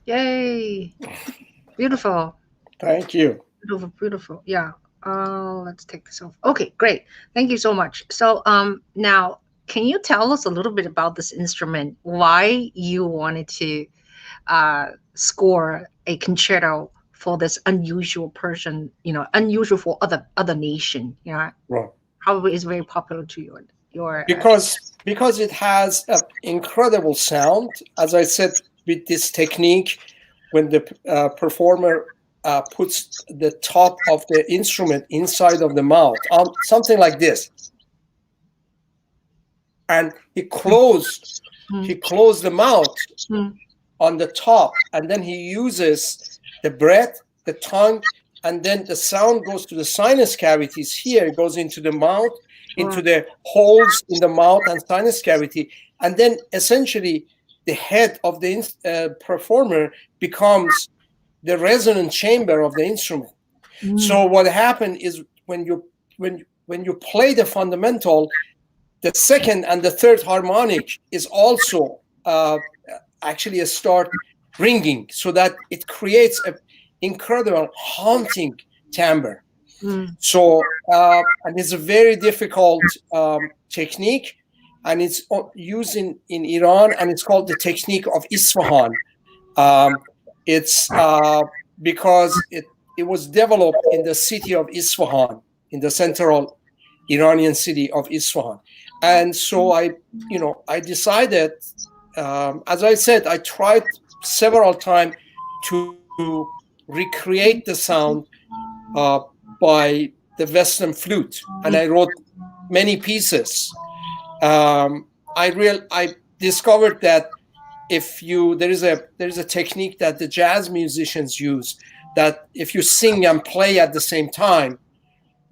Yay! Beautiful. Thank you. Beautiful, beautiful. Yeah. Let's take this off. Okay, great. Thank you so much. So, now can you tell us a little bit about this instrument? Why you wanted to score a concerto for this unusual Persian, unusual for other nation, Right. probably is very popular to your Because it has an incredible sound. As I said, with this technique, when the performer puts the top of the instrument inside of the mouth, something like this, and he closed the mouth on the top, and then he uses the breath, the tongue, and then the sound goes to the sinus cavities here. It goes into the mouth, into the holes in the mouth and sinus cavity, and then essentially the head of the performer becomes the resonant chamber of the instrument. So what happened is when you play the fundamental, the second and the third harmonic is also actually start ringing, so that it creates an incredible haunting timbre. So and it's a very difficult technique, and it's used in Iran, and it's called the technique of Isfahan. It's because it was developed in the city of Isfahan, in the central Iranian city of Isfahan. And so I decided, as I said, I tried several times to recreate the sound by the Western flute, and I wrote many pieces. I discovered that there is a technique that the jazz musicians use, that if you sing and play at the same time,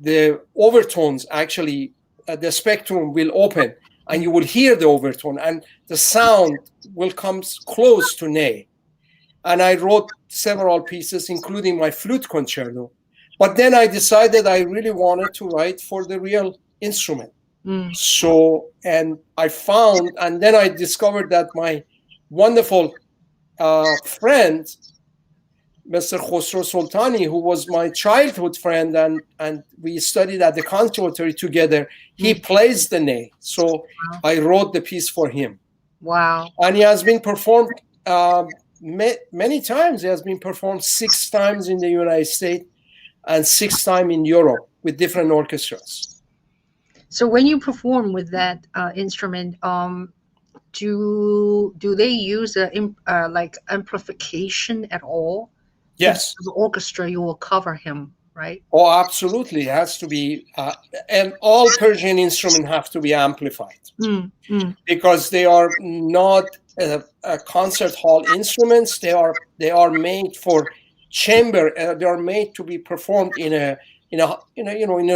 the overtones actually the spectrum will open, and you will hear the overtone, and the sound will come close to ney. And I wrote several pieces, including my flute concerto. But then I decided I really wanted to write for the real instrument. So, and then I discovered that my wonderful friend, Mr. Khosrow Soltani, who was my childhood friend, and we studied at the Conservatory together, he plays the ney. So I wrote the piece for him. Wow. And he has been performed many times. He has been performed 6 times in the United States and 6 times in Europe with different orchestras. So when you perform with that instrument, do they use like amplification at all? Yes. The orchestra, you will cover him, right? Oh, absolutely. It has to be, and all Persian instruments have to be amplified because they are not concert hall instruments. They are made for chamber. They are made to be performed in a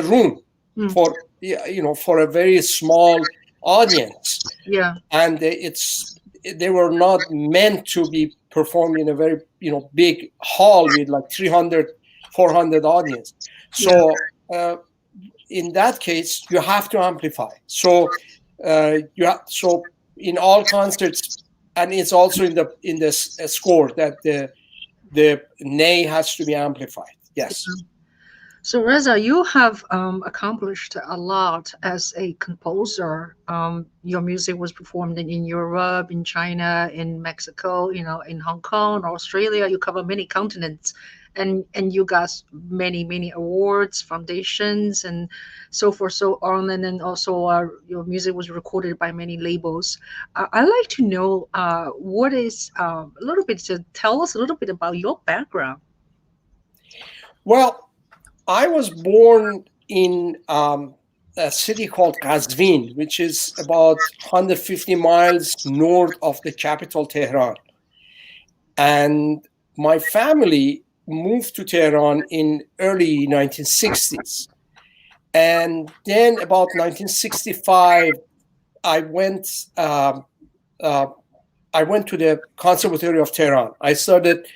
room for a very small audience. Yeah. And they were not meant to be performed in a very big hall with like 300, 400 audience. So in that case, you have to amplify. So so in all concerts, and it's also in the score that the ney has to be amplified. Yes. So Reza, you have accomplished a lot as a composer. Your music was performed in Europe, in China, in Mexico, in Hong Kong, Australia. You cover many continents, and you got many awards, foundations, and so forth, so on. And then also your music was recorded by many labels. I'd like to know what is a little bit to tell us a little bit about your background. Well, I was born in a city called Qazvin, which is about 150 miles north of the capital, Tehran. And my family moved to Tehran in early 1960s. And then about 1965, I went to the Conservatory of Tehran. I started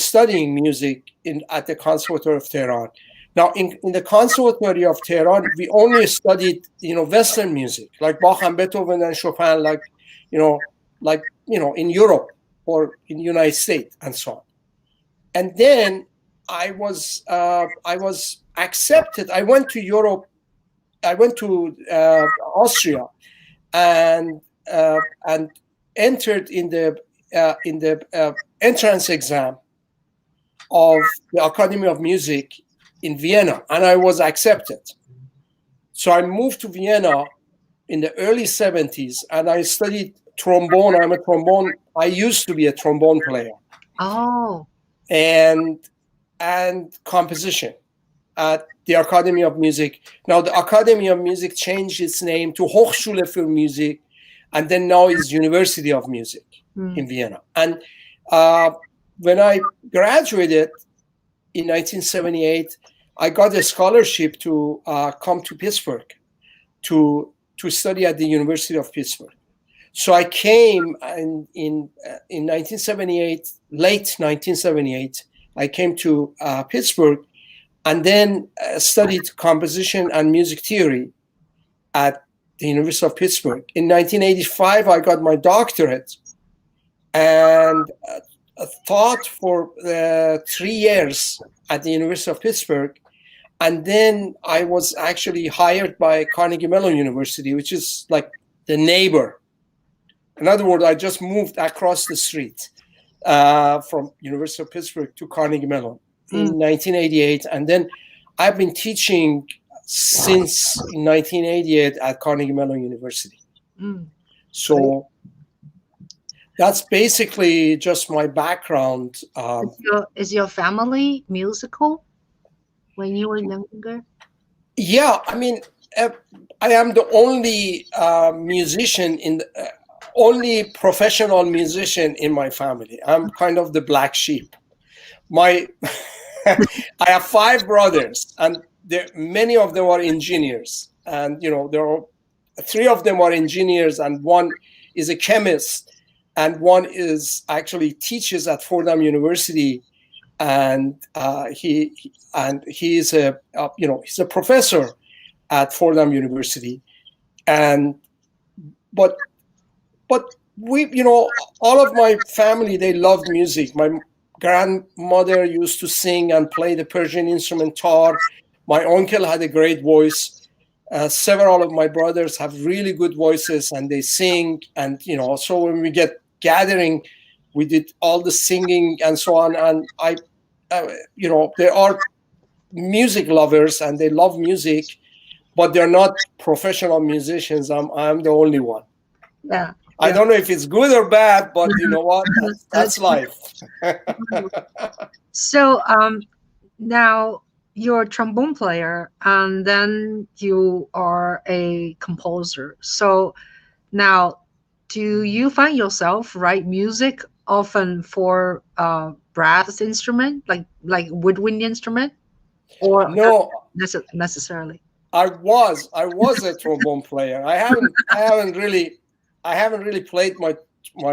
studying music at the Conservatory of Tehran. Now, in the Conservatory of Tehran, we only studied, Western music, like Bach and Beethoven and Chopin, like in Europe or in the United States and so on. And then I was accepted. I went to Europe. I went to Austria, and entered in the entrance exam of the Academy of Music in Vienna, and I was accepted. So I moved to Vienna in the early 70s, and I studied trombone. I used to be a trombone player. Oh. And composition at the Academy of Music. Now the Academy of Music changed its name to Hochschule für Musik, and then now is University of Music in Vienna. And when I graduated in 1978, I got a scholarship to come to Pittsburgh to study at the University of Pittsburgh. So I came in 1978, late 1978, I came to Pittsburgh, and then studied composition and music theory at the University of Pittsburgh. In 1985, I got my doctorate, and taught for 3 years at the University of Pittsburgh. And then I was actually hired by Carnegie Mellon University, which is like the neighbor. In other words, I just moved across the street from University of Pittsburgh to Carnegie Mellon in 1988. And then I've been teaching since 1988 at Carnegie Mellon University. So that's basically just my background. Is your family musical when you were younger? Yeah, I mean, I am the only musician only professional musician in my family. I'm kind of the black sheep. I have 5 brothers, and many of them are engineers. And there are 3 of them are engineers, and 1 is a chemist, and 1 is actually teaches at Fordham University, and he's a professor at Fordham University, but we, all of my family, they loved music. My grandmother used to sing and play the Persian instrument tar. My uncle had a great voice. Several of my brothers have really good voices, and they sing. And so when we get gathering, we did all the singing and so on. And they are music lovers and they love music, but they're not professional musicians. I'm the only one. Yeah. I don't know if it's good or bad, but you know what? That's life. So now you're a trombone player, and then you are a composer. So now, do you find yourself write music often for brass instrument, like woodwind instrument, or no? Not necessarily. I was a trombone player. I haven't really played my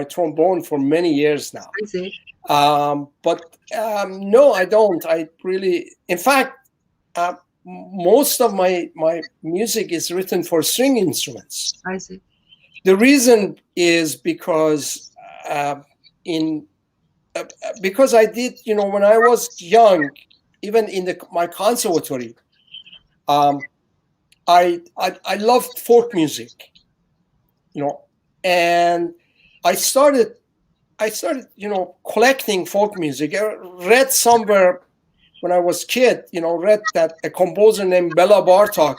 trombone for many years now. I see. But no, I don't. In fact, most of my music is written for string instruments. I see. The reason is because because I did, when I was young, even in my conservatory, I loved folk music, and I started, collecting folk music. I read somewhere when I was a kid, read that a composer named Bela Bartok,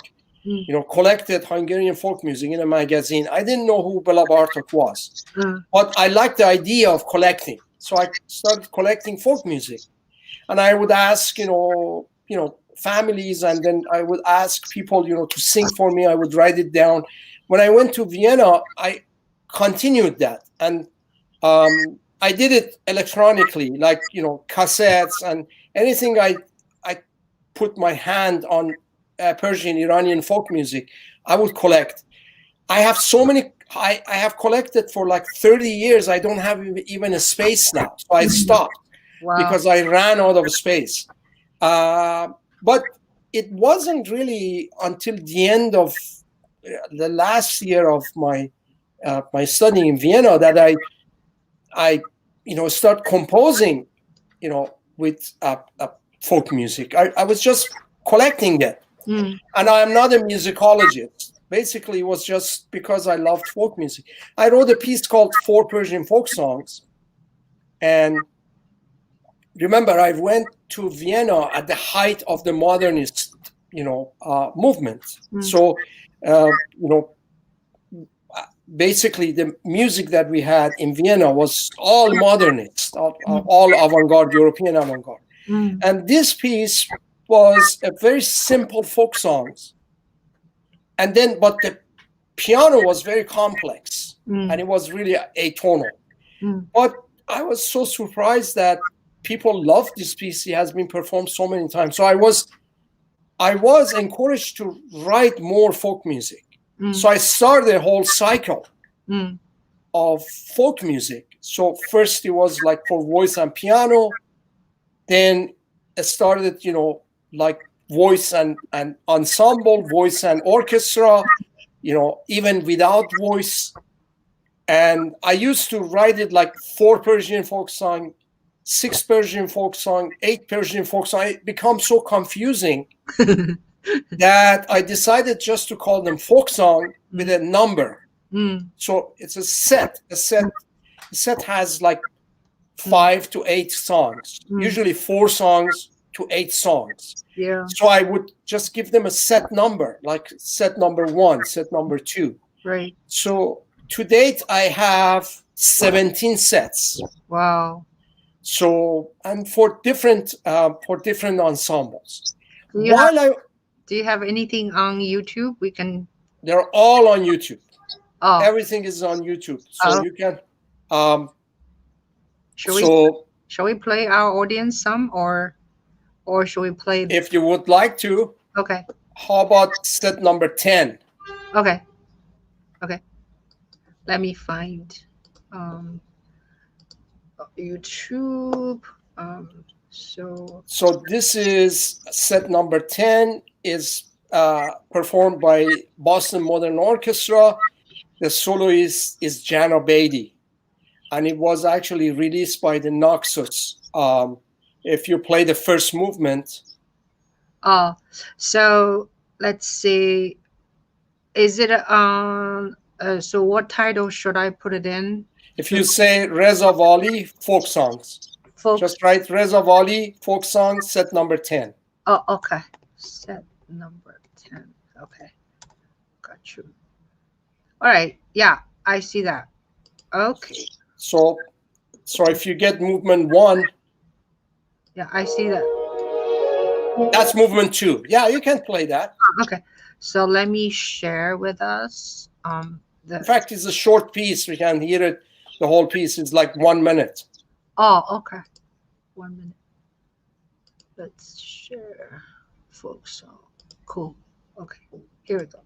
collected Hungarian folk music in a magazine. I didn't know who Bela Bartok was, but I liked the idea of collecting. So I started collecting folk music, and I would ask, families, and then I would ask people, to sing for me. I would write it down. When I went to Vienna, I continued that, and I did it electronically, like cassettes and anything. I put my hand on Persian, Iranian folk music, I would collect. I have so many. I have collected for like 30 years. I don't have even a space now, so I stopped. Wow. Because I ran out of space. But it wasn't really until the end of the last year of my study in Vienna that I start composing, with folk music. I was just collecting it, and I am not a musicologist. Basically, it was just because I loved folk music. I wrote a piece called 4 Persian Folk Songs, and remember, I went to Vienna at the height of the modernist, movement. So, basically, the music that we had in Vienna was all modernist, all avant-garde, European avant-garde. And this piece was a very simple folk songs. And then, but the piano was very complex, and it was really atonal. But I was so surprised that people love this piece. It has been performed so many times. So I was encouraged to write more folk music. So I started a whole cycle of folk music. So first it was like for voice and piano. Then it started, like voice and ensemble, voice and orchestra, even without voice. And I used to write it like 4 Persian folk song, 6 Persian folk song, 8 Persian folk song. It becomes so confusing that I decided just to call them folk song with a number. So it's a set. A set has like 5 to 8 songs, usually 4 songs to 8 songs. Yeah. So I would just give them a set number, like set number 1, set number 2. Right. So to date, I have 17 sets. Wow. So, and for different ensembles. Do you have anything on YouTube? They're all on YouTube. Oh. Everything is on YouTube. So you can. Shall we play our audience some, or should we play? If you would like to. Okay. How about set number 10? Okay. Let me find YouTube. So this is set number 10, is performed by Boston Modern Orchestra. The soloist is Jan Obeidi, and it was actually released by the Naxos. If you play the first movement. So let's see. Is it so what title should I put it in? If you say Reza Vali folk songs, just write Reza Vali folk songs, set number 10. Oh, okay. Set number 10. Okay. Got you. All right. Yeah, I see that. Okay. So if you get movement 1. Yeah, I see that. That's movement 2. Yeah, you can play that. Okay. So let me share with us. In fact, it's a short piece. We can hear it. The whole piece is like 1 minute. Oh, okay. 1 minute. Let's share folk song. Cool. Okay. Here we go.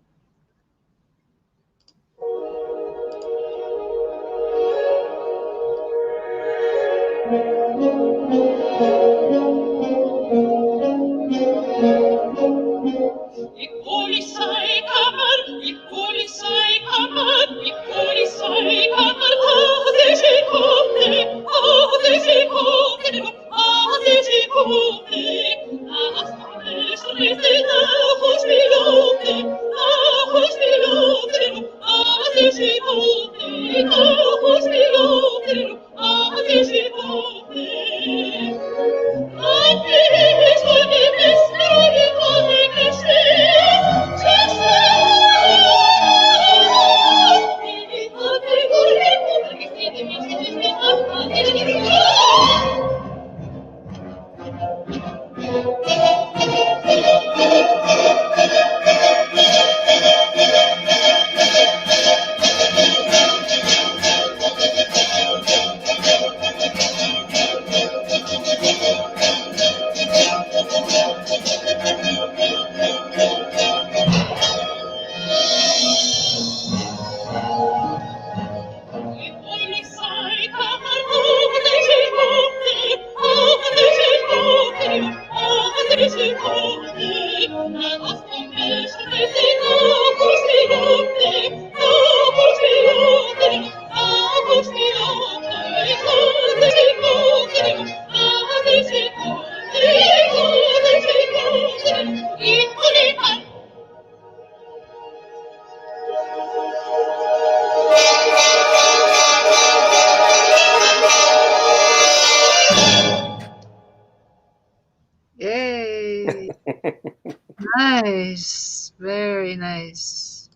Nice, very nice.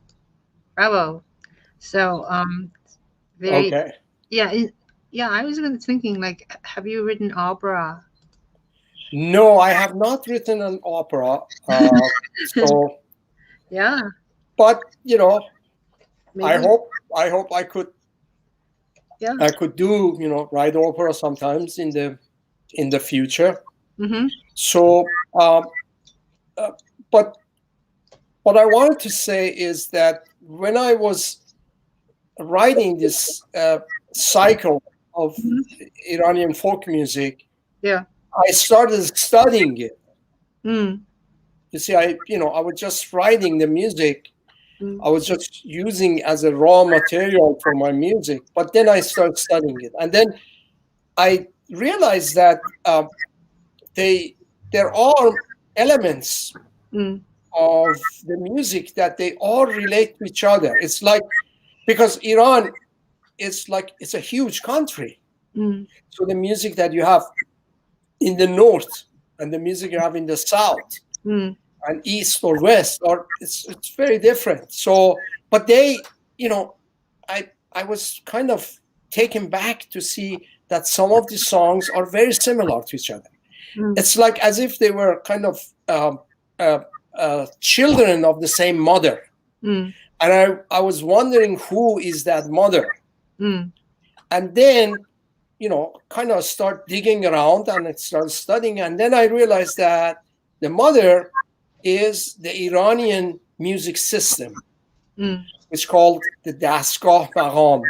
Bravo. So, very, Okay. yeah, yeah. I was even thinking, like, have you written opera? No, I have not written an opera. So, Yeah, but you know, I maybe. hope I hope Yeah. I could do, write opera sometimes in the future. Mm-hmm. So, but what I wanted to say is that when I was writing this cycle of Mm-hmm. Iranian folk music, Yeah. I started studying it. Mm. You see, I was just writing the music. Mm. I was just using as a raw material for my music. But then I started studying it, and then I realized that there are elements Mm. of the music that they all relate to each other. It's like, because Iran is like, it's a huge country. Mm. So the music that you have in the north and the music you have in the south Mm. and east or west, or it's very different. So, but they, I was kind of taken back to see that some of these songs are very similar to each other. Mm. It's like as if they were kind of uh, children of the same mother. Mm. And I was wondering who is that mother. Mm. And then, kind of start digging around and I started studying. And then I realized that the mother is the Iranian music system, Mm. which is called the Dastgah Maqam,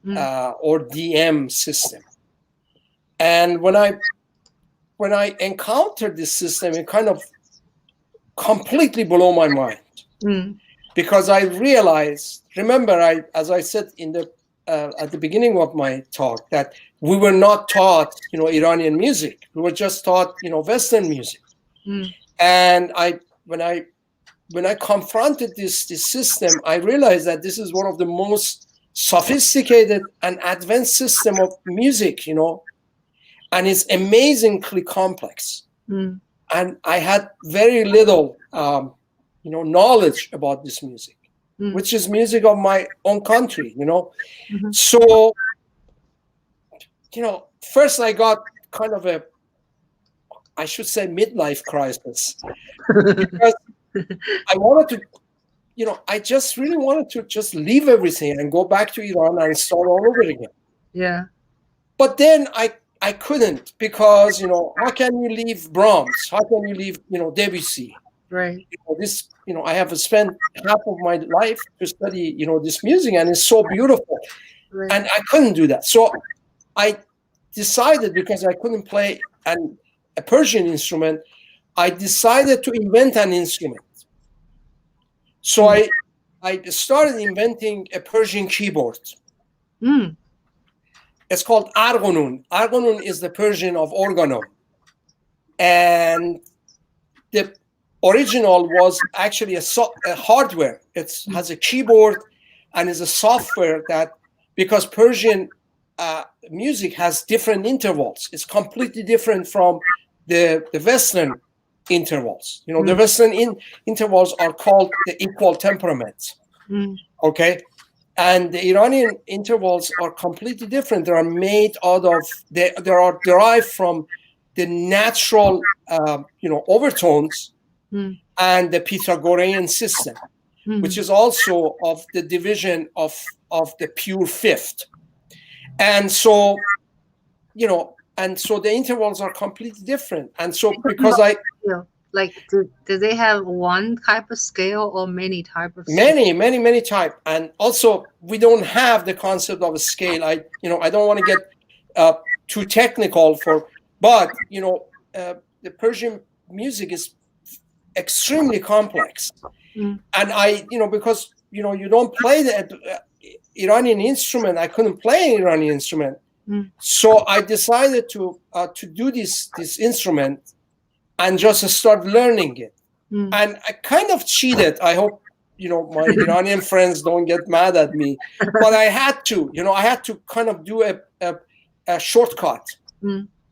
Mm. or DM system. And when I encountered this system, it kind of completely blew my mind. Mm. Because I realized, remember, as I said at the beginning of my talk, that we were not taught, Iranian music. We were just taught, Western music. Mm. And when I confronted this system, I realized that this is one of the most sophisticated and advanced system of music, and it's amazingly complex. Mm. And I had very little, knowledge about this music, Mm. which is music of my own country, Mm-hmm. So, first I got kind of I should say, midlife crisis, because I wanted to, I just really wanted to just leave everything and go back to Iran and start all over again. Yeah. But then I couldn't, because, how can you leave Brahms? How can you leave, Debussy? Right. I have spent half of my life to study, this music, and it's so beautiful. Right. And I couldn't do that. So I decided, because I couldn't play a Persian instrument, I decided to invent an instrument. So I started inventing a Persian keyboard. Mm. It's called argonun. Argonun is the Persian of organon. And the original was actually a hardware. It has a keyboard and is a software that, because Persian music has different intervals. It's completely different from the Western intervals. The Western intervals are called the equal temperaments. Mm. Okay. And the Iranian intervals are completely different. They are made out of, they are derived from the natural, overtones and the Pythagorean system, which is also of the division of the pure fifth. And so, the intervals are completely different. And so, because do they have one type of scale or many type of scale? Many type. And also, we don't have the concept of a scale. I don't want to get too technical but the Persian music is extremely complex. And because you don't play the Iranian instrument, I couldn't play an Iranian instrument. So I decided to do this instrument and just start learning it. And I kind of cheated. I hope my Iranian friends don't get mad at me, but I had to. I had to kind of do a shortcut.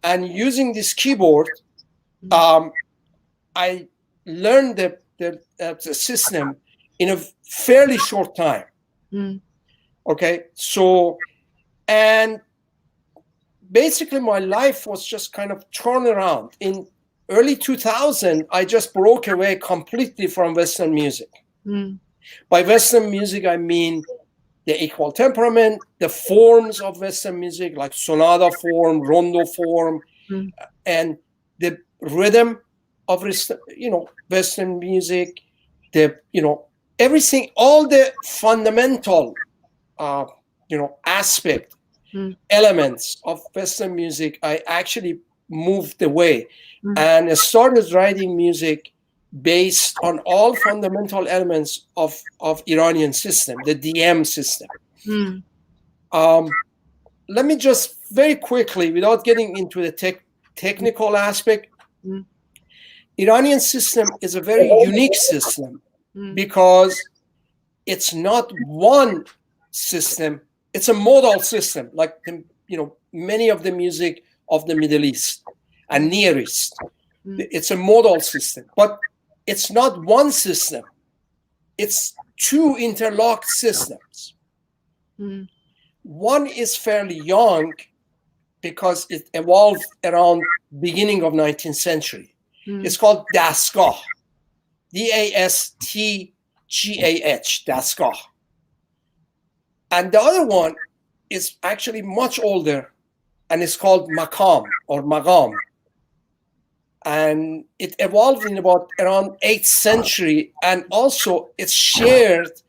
And using this keyboard, I learned the system in a fairly short time. Okay, so, and basically my life was just kind of turned around. In early 2000, I just broke away completely from Western music. By Western music, I mean the equal temperament, the forms of Western music, like sonata form, rondo form, and the rhythm of, Western music, everything, all the fundamental, aspect, elements of Western music, I actually moved away and I started writing music based on all fundamental elements of Iranian system, the DM system. Let me just very quickly, without getting into the technical aspect, Iranian system is a very unique system because it's not one system, it's a modal system, like many of the music of the Middle East and Near East. It's a modal system, but it's not one system. It's two interlocked systems. One is fairly young because it evolved around beginning of 19th century. It's called Dastgah, Dastgah, Dastgah. And the other one is actually much older, and it's called Maqam or Maqam. And it evolved in about around 8th century, and also it's shared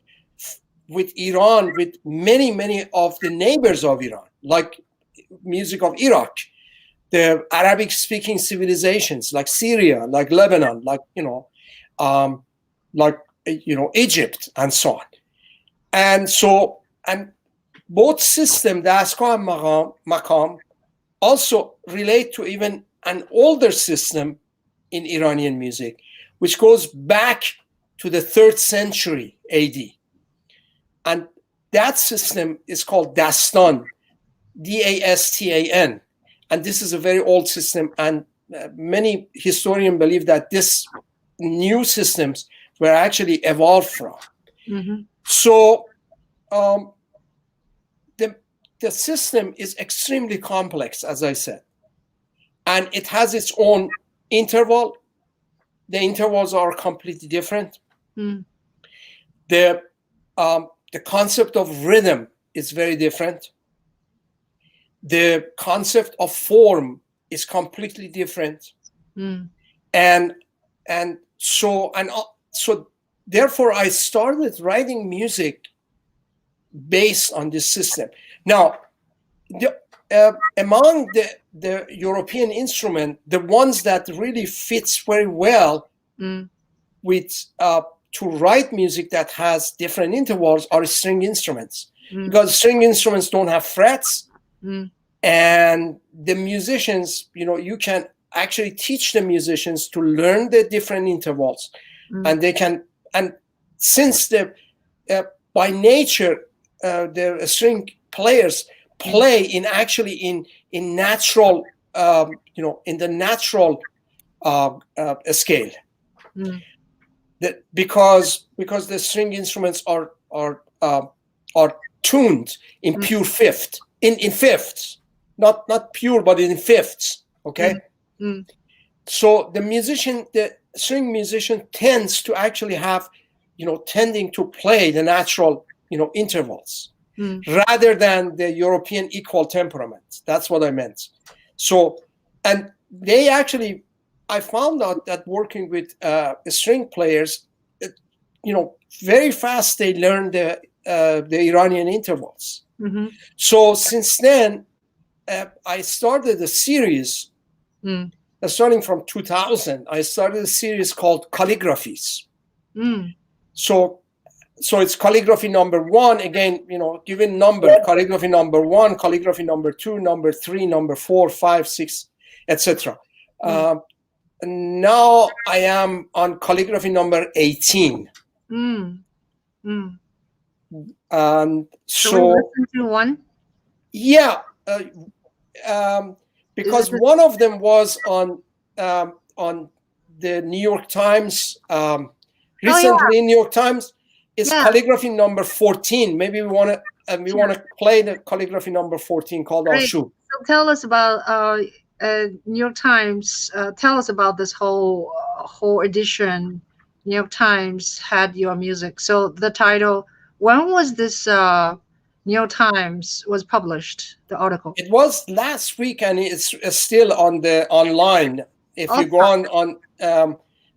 with Iran, with many of the neighbors of Iran, like music of Iraq, the Arabic-speaking civilizations like Syria, like Lebanon, like Egypt, and so on. And both systems, the Dastgah and Maqam, also relate to even an older system in Iranian music, which goes back to the 3rd century AD. And that system is called Dastan, Dastan. And this is a very old system. And many historians believe that this new systems were actually evolved from. So the system is extremely complex, as I said. And it has its own interval. The intervals are completely different. The concept of rhythm is very different. The concept of form is completely different. And so therefore I started writing music based on this system. Now, among the European instrument, the ones that really fits very well with to write music that has different intervals are string instruments, because string instruments don't have frets, and the musicians, you can actually teach the musicians to learn the different intervals, and they can, and since by nature the string players play in natural, in the natural scale. Because the string instruments are tuned in pure fifth, in fifths, not pure, but in fifths. Okay, so the string musician tends to actually have, tending to play the natural, intervals. Rather than the European equal temperament. That's what I meant. So, and they actually, I found out that working with string players, very fast they learn the Iranian intervals. So since then, I started a series, starting from 2000, I started a series called Calligraphies. So it's calligraphy number 1, again, given number, calligraphy number 1, calligraphy number 2, number 3, number 4, 5, 6, etc. Now I am on calligraphy number 18. And so we listen to one? Yeah, because one of them was on the New York Times recently. New York Times is calligraphy number 14. Maybe we want to play the calligraphy number 14 called Ashu. So tell us about New York Times. Tell us about this whole edition. New York Times had your music. So the title. When was this? New York Times was published. The article. It was last week, and it's still on the online. If you go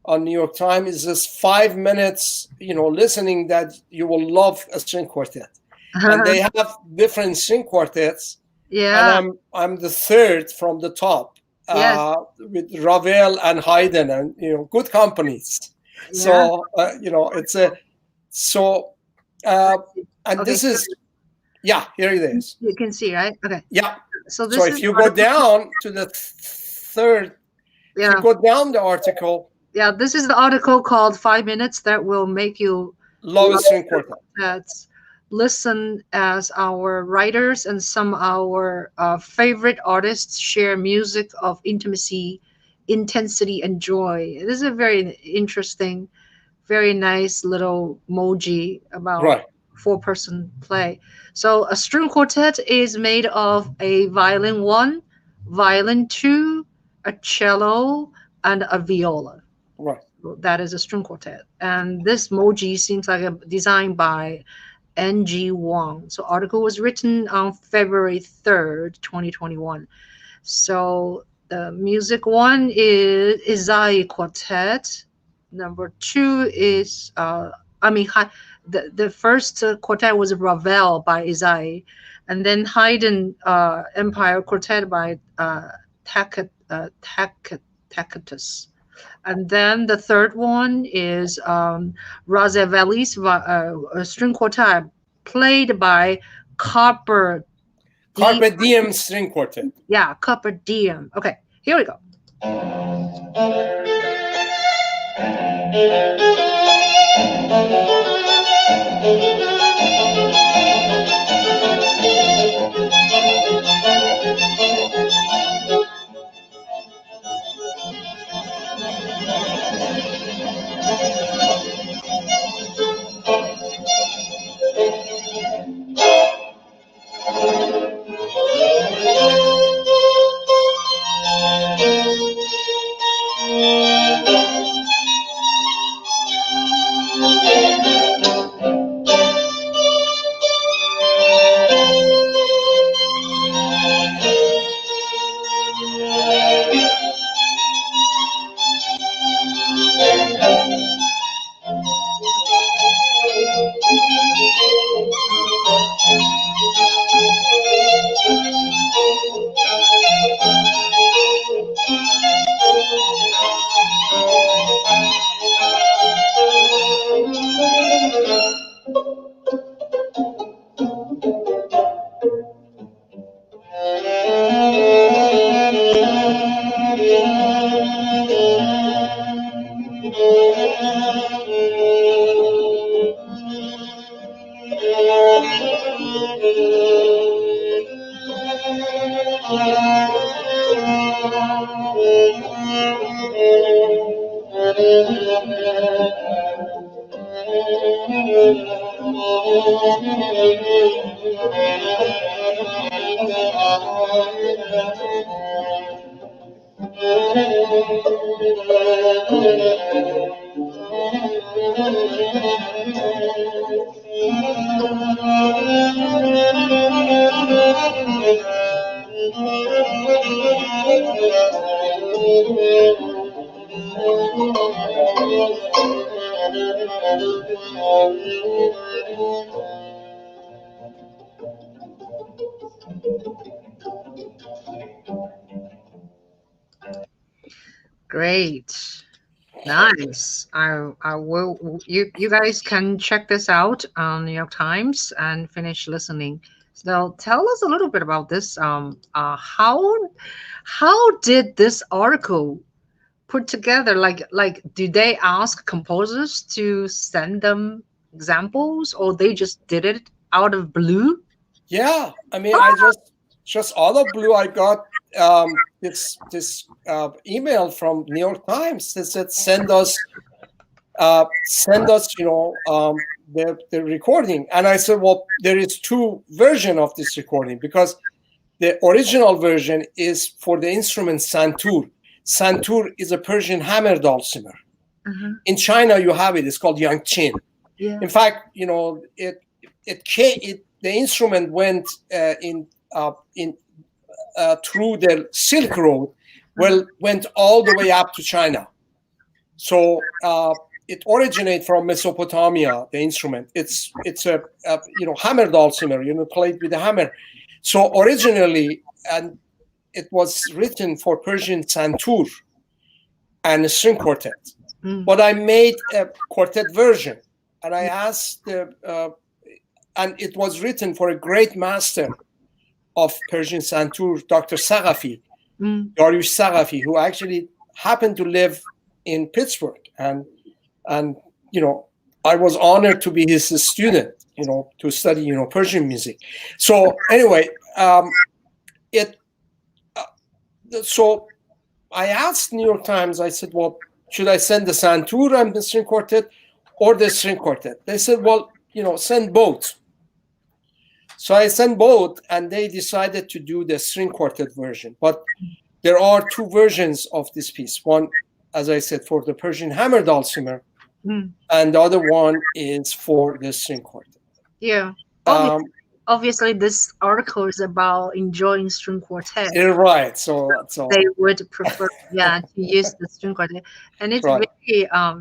on New York Times, it's just 5 minutes, listening that you will love a string quartet. And they have different string quartets. Yeah. And I'm the third from the top, with Ravel and Haydn, and good companies. Yeah. So this is here it is. You can see, right? Okay. Yeah. So if you go down to the third, if you go down the article. Yeah, this is the article called 5 Minutes That Will Make You Love String Quartets. Listen as our writers and some of our favorite artists share music of intimacy, intensity, and joy. This is a very interesting, very nice little emoji about 4-person play. So a string quartet is made of a violin 1, violin 2, a cello, and a viola. Right. That is a string quartet. And this emoji seems like a design by N.G. Wang. So article was written on February 3rd, 2021. So the music 1 is Isai Quartet. Number 2 is the first quartet was Ravel by Isai, and then Haydn Empire Quartet by Tacitus. And then the third one is Reza Vali's string quartet played by Carpe Diem String Quartet. Yeah, Carpe Diem. Okay, here we go. Great. Nice. I will. You guys can check this out on New York Times and finish listening. So tell us a little bit about this. How did this article put together? Like, do they ask composers to send them examples, or they just did it out of blue? Yeah, I mean, I just out of blue, I got this email from New York Times that said, send us, the recording. And I said, well, there is two versions of this recording, because the original version is for the instrument santur. Santur is a Persian hammer dulcimer. Uh-huh. In China, you have it. It's called yangqin. Yeah. In fact, the instrument went through the Silk Road, went all the way up to China. So it originates from Mesopotamia. The instrument, it's a hammer dulcimer, played with a hammer. So originally, and it was written for Persian santur and a string quartet. But I made a quartet version, and I asked, and it was written for a great master of Persian santur, Dr. Saghafi, Dariush Saghafi, who actually happened to live in Pittsburgh, and I was honored to be his student, to study Persian music. So anyway, so I asked New York Times. I said, well, should I send the santur and the string quartet, or the string quartet? They said, well, send both. So I sent both, and they decided to do the string quartet version. But there are two versions of this piece. One, as I said, for the Persian hammer dulcimer, and the other one is for the string quartet. Yeah. Obviously, this article is about enjoying string quartet. You're right. So they would prefer, to use the string quartet, and it's really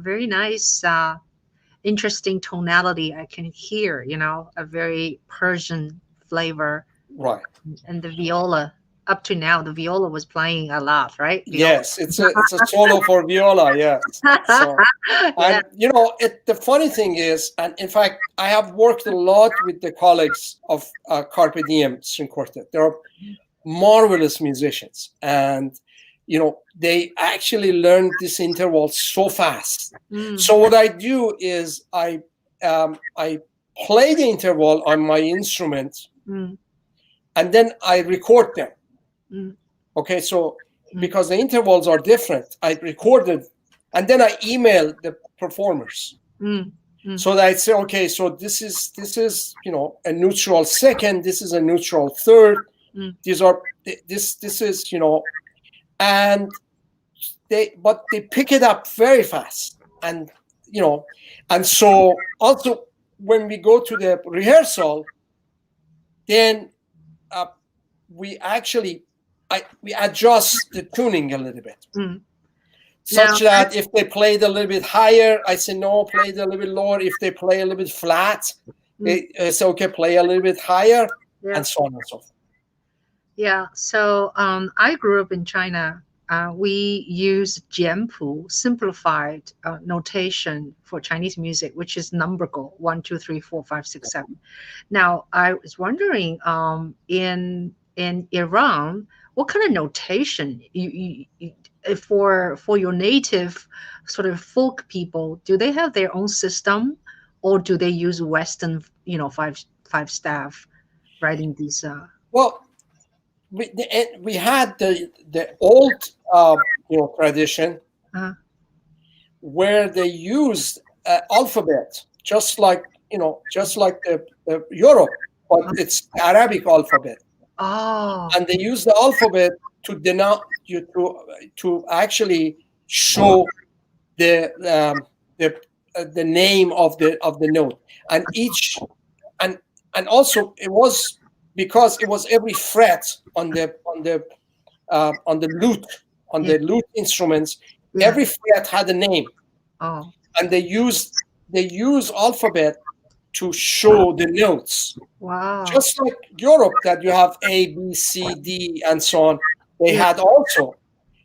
very nice, interesting tonality. I can hear, a very Persian flavor. Right. And the viola. Up to now, the viola was playing a lot, right? Viola. Yes, it's a solo for viola. Yes. So, and the funny thing is, and in fact, I have worked a lot with the colleagues of Carpe Diem String Quartet. They are marvelous musicians, and they actually learn this interval so fast. So what I do is I play the interval on my instrument, and then I record them. Okay, so because the intervals are different, I recorded, and then I email the performers. So that I say, okay, so this is a neutral second, this is a neutral third. These are this is and they pick it up very fast, and and so also when we go to the rehearsal, then we actually we adjust the tuning a little bit, such that if they played a little bit higher, I say no, play it a little bit lower. If they play a little bit flat, they say okay, play a little bit higher, and so on and so forth. Yeah. So I grew up in China. We use jianpu, simplified notation for Chinese music, which is numerical 1, 2, 3, 4, 5, 6, 7. Now I was wondering, in Iran, what kind of notation you for your native sort of folk people? Do they have their own system, or do they use Western, five staff writing these? Well, we had the old tradition where they used alphabet, just like the Europe, but it's Arabic alphabet. Oh. And they use the alphabet to denote to actually show the name of the note, and each and also it was because it was every fret on the lute instruments. Every fret had a name. Oh. And they use alphabet to show the notes. Wow. Just like Europe, that you have A, B, C, D, and so on. They had also.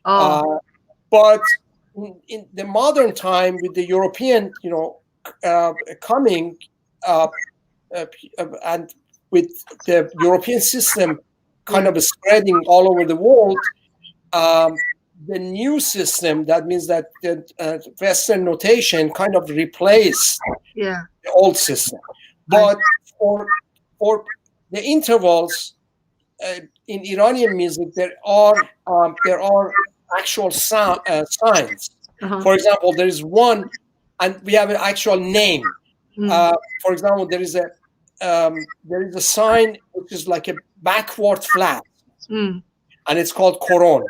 But in the modern time, with the European, coming, and with the European system kind of spreading all over the world, the new system, that means that the Western notation kind of replaced the old system. But for the intervals, in Iranian music there are actual signs. For example, there is one, and we have an actual name. For example, there is a sign which is like a backward flat, and it's called koron.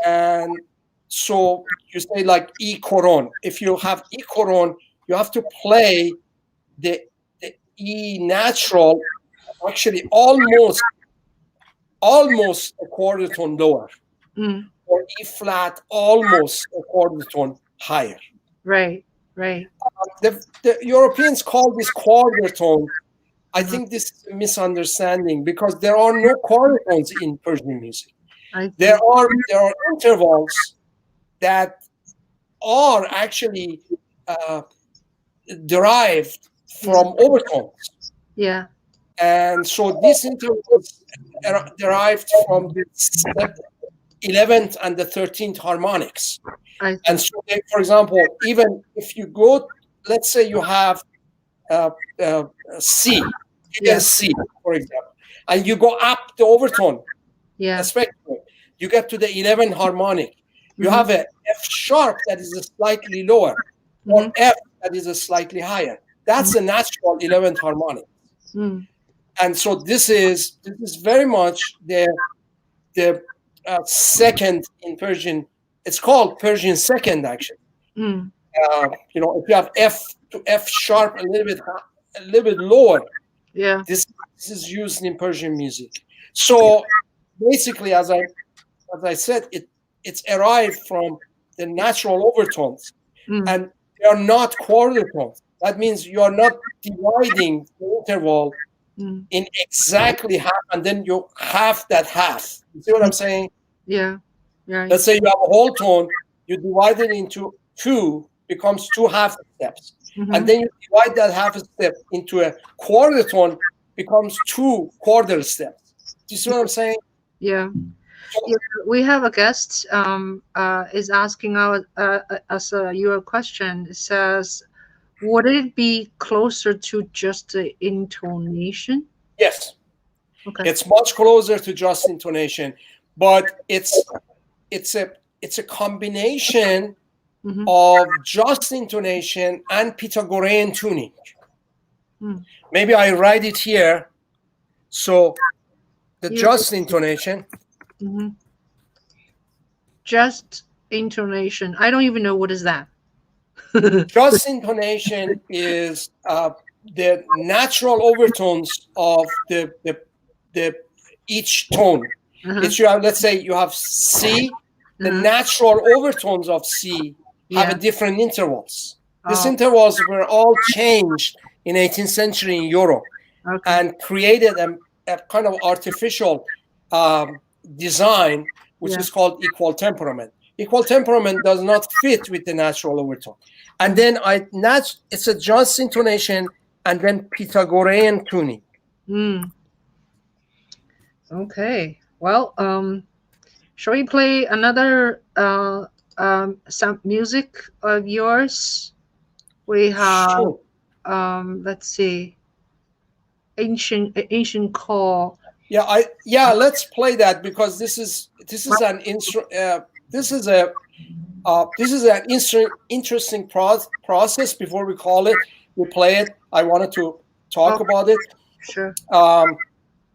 And so you say like E koron. If you have E koron, you have to play the E natural, actually almost a quarter tone lower, or E flat almost a quarter tone higher. Right, right. The Europeans call this quarter tone. I think this is a misunderstanding because there are no quarter tones in Persian music. There are intervals that are actually derived from overtones. Yeah. And so these intervals are derived from the 11th and the 13th harmonics. And so, for example, even if you go, let's say you have C, C, for example, and you go up the overtone spectrum, you get to the 11th harmonic. You have a F sharp that is slightly lower, or F that is slightly higher. That's a natural 11th harmonic. And so this is very much the second in Persian. It's called Persian second, actually. You know, if you have F to F sharp a little bit lower, this is used in Persian music. So basically, as I said, it's derived from the natural overtones, and they are not quarter tones. That means you are not dividing the interval in exactly half, and then you half that half. You see what I'm saying? Yeah. Yeah. Let's say you have a whole tone, you divide it into two, becomes two half steps. And then you divide that half step into a quarter tone, becomes two quarter steps. Do you see what I'm saying? Yeah. We have a guest is asking us your question. It says, would it be closer to just the intonation? Yes. Okay. It's much closer to just intonation, but it's a combination of just intonation and Pythagorean tuning. Maybe I write it here. So the just intonation. Just intonation. I don't even know what is that. Just intonation is the natural overtones of the each tone. It's you have, let's say you have C. The natural overtones of C have a different intervals. These intervals were all changed in 18th century in Europe and created a kind of artificial design, which is called equal temperament. Equal temperament does not fit with the natural overtone. And then it's a just intonation and then Pythagorean tuning. Okay. Well, shall we play another some music of yours? We have let's see, ancient call. Let's play that because this is an interesting process. Before we call it, we play it. I wanted to talk about it. Sure.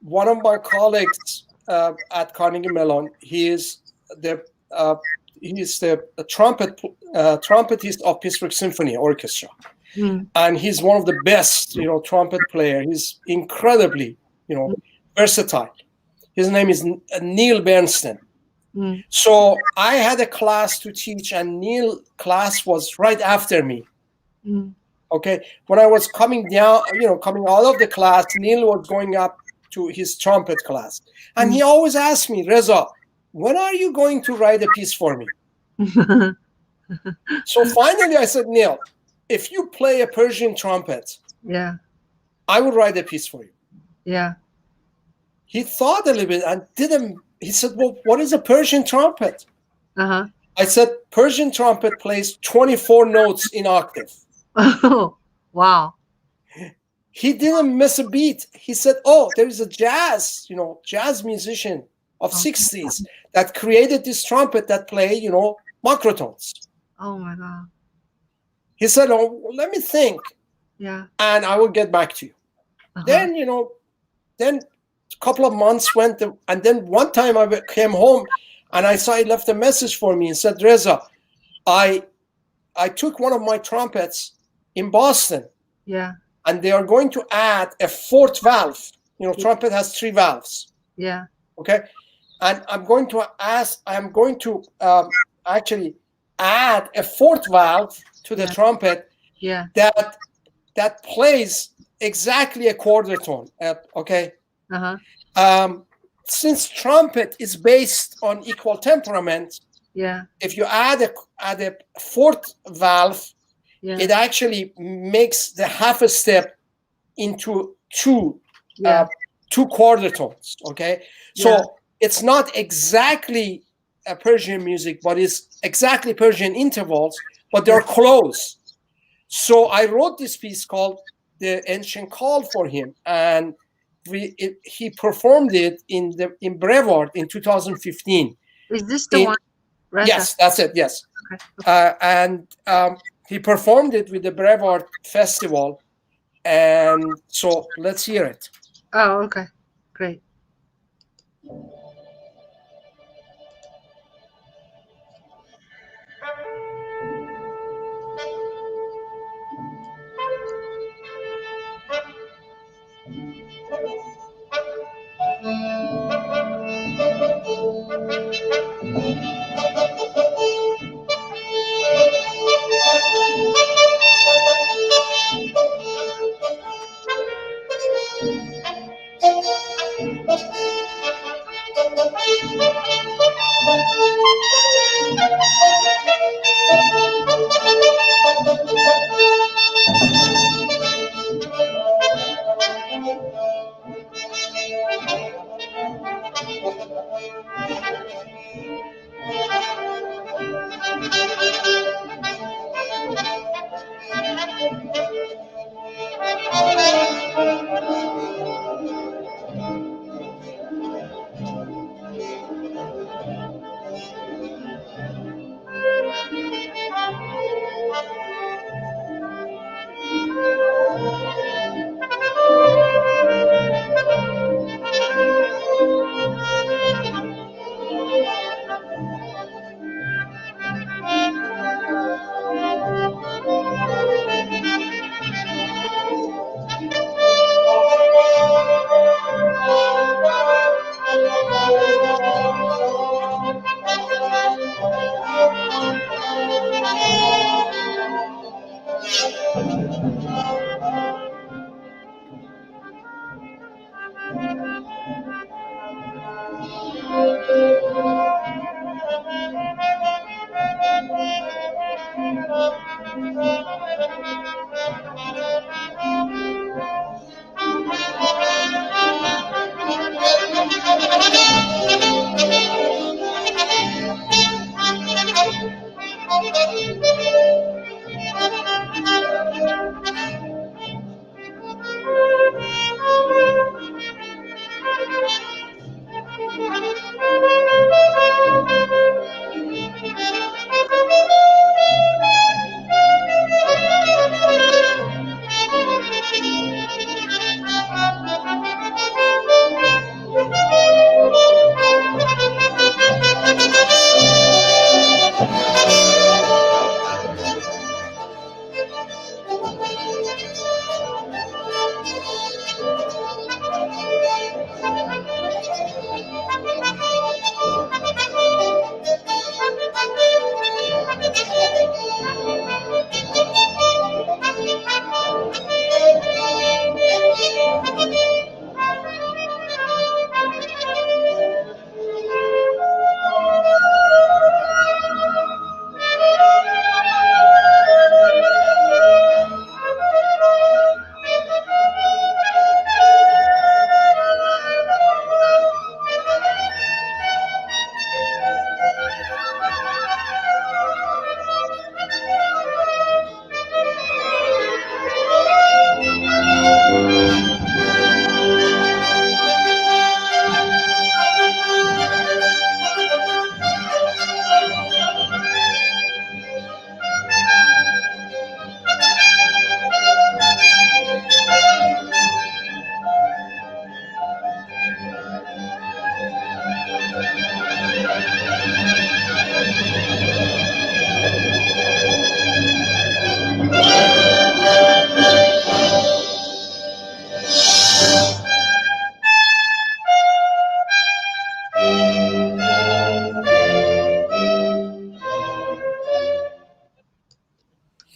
One of my colleagues at Carnegie Mellon, he is the trumpetist of Pittsburgh Symphony Orchestra, and he's one of the best, trumpet player. He's incredibly, versatile. His name is Neil Bernstein. So I had a class to teach, and Neil class was right after me. Okay, when I was coming down, coming out of the class, Neil was going up to his trumpet class, and he always asked me, Reza, when are you going to write a piece for me? So finally I said, Neil, if you play a Persian trumpet, I will write a piece for you. He thought a little bit and he said, well, what is a Persian trumpet? I said, Persian trumpet plays 24 notes in octave. Oh, wow. he didn't miss a beat. He said, oh, there is a jazz musician of 60s that created this trumpet that play, microtones. Oh my God. He said, oh, let me think. Yeah. And I will get back to you. Then, then a couple of months went, and then one time I came home and I saw he left a message for me and said, Reza, I took one of my trumpets in Boston. Yeah. And they are going to add a fourth valve. Trumpet has 3 valves. Yeah. Okay. And I'm going to actually add a fourth valve to the trumpet. Yeah. That plays exactly a quarter tone. Okay. Since trumpet is based on equal temperament. Yeah. If you add a fourth valve, it actually makes the half a step into two quarter tones. Okay, so it's not exactly a Persian music, but it's exactly Persian intervals, but they're close. So I wrote this piece called "The Ancient Call" for him, and he performed it in Brevard in 2015. Is this the one? Reza? Yes, that's it. Yes, and. He performed it with the Brevard Festival, and so let's hear it. Oh, okay, great.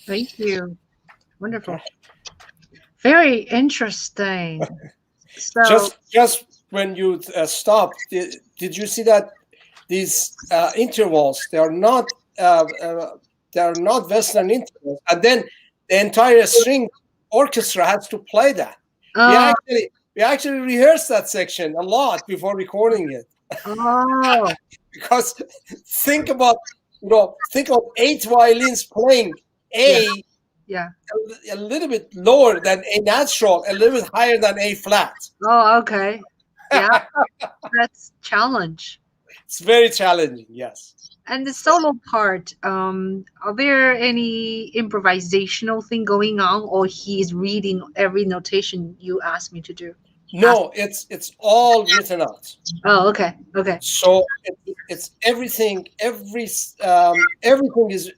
Thank you. Wonderful. Very interesting. So just when you stopped, did you see that these intervals, they are not Western intervals, and then the entire string orchestra has to play that. We actually rehearsed that section a lot before recording it. Oh. Because think about 8 violins playing A. Yeah. A little bit lower than A natural, a little bit higher than A flat. Oh, okay. Yeah. That's challenge. It's very challenging, yes. And the solo part, are there any improvisational thing going on, or he's reading every notation you asked me to do? No, it's all written out. Oh, okay. Okay. So it's everything. Everything is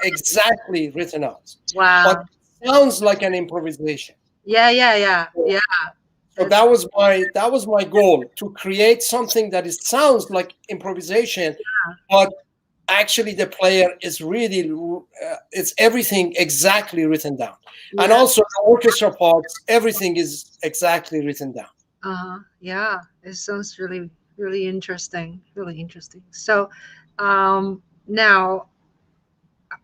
exactly written out. Wow. But it sounds like an improvisation. Yeah. So that was my goal, to create something that sounds like improvisation, but actually the player is really it's everything exactly written down. And also the orchestra parts, everything is exactly written down. Yeah, it sounds really, really interesting. Really interesting. So now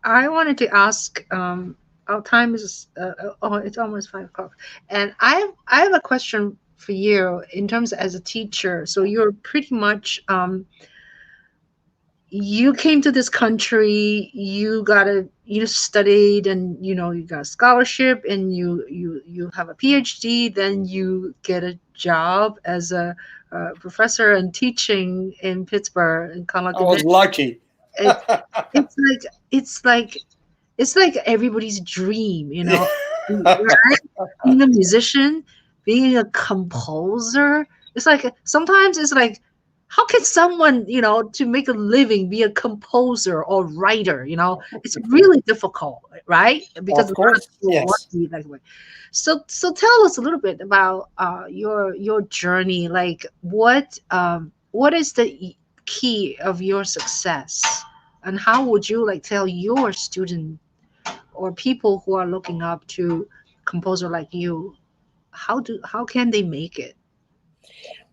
I wanted to ask, our time is it's almost 5 o'clock, and I have a question for you in terms as a teacher. So you're pretty much you came to this country, you studied, and you got a scholarship, and you have a PhD, then you get a job as a professor and teaching in Pittsburgh and Carnegie I was lucky. It's like everybody's dream, right? Being a musician, being a composer. It's like sometimes it's like, how can someone, to make a living, be a composer or writer? It's really difficult, right? Because of course, yes. That way. So tell us a little bit about your journey. Like, what is the key of your success, and how would you tell your student or people who are looking up to composer like you, how can they make it?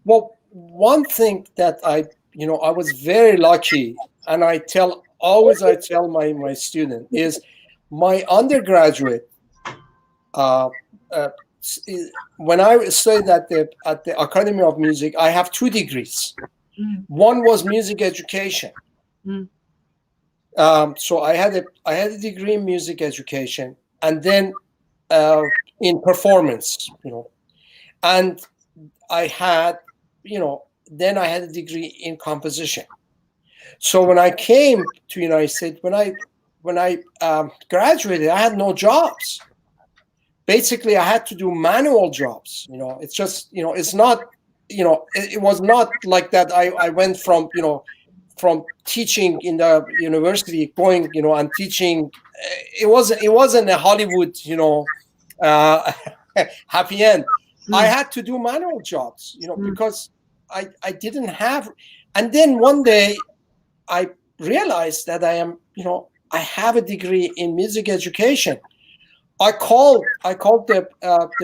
Well, one thing that I was very lucky, and I tell my student, is my undergraduate. When I studied at the Academy of Music, I have 2 degrees. One was music education. So I had a degree in music education, and then in performance, and I had, then I had a degree in composition. So when I came to United States, when I graduated, I had no jobs. Basically, I had to do manual jobs. It's just, it's not, it was not like that. I went from teaching in the university, going, and teaching. It wasn't a Hollywood, happy end. I had to do manual jobs, because I didn't have. And then one day I realized that I have a degree in music education. I called the